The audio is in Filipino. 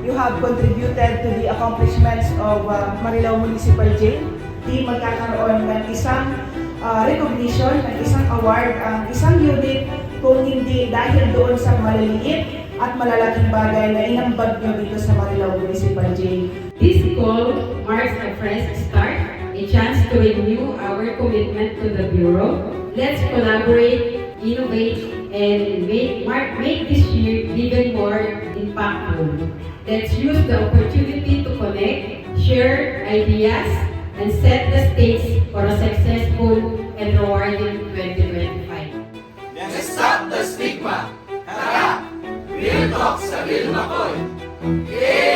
You have contributed to the accomplishments of Marilao Municipal Jail. Di magkakaroon ng isang recognition, ng isang award, ang isang unit kung hindi dahil doon sa maliliit at malalaking bagay na inambag nyo dito sa Marilao Municipal Jail. This call marks a fresh start, a chance to renew our commitment to the Bureau. Let's collaborate, innovate, and make this year even more impactful. Let's use the opportunity to connect, share ideas, and set the stage for a successful and rewarding 2025. Let's stop the stigma! Tara! Real talk sa Real Makoy! Yeah!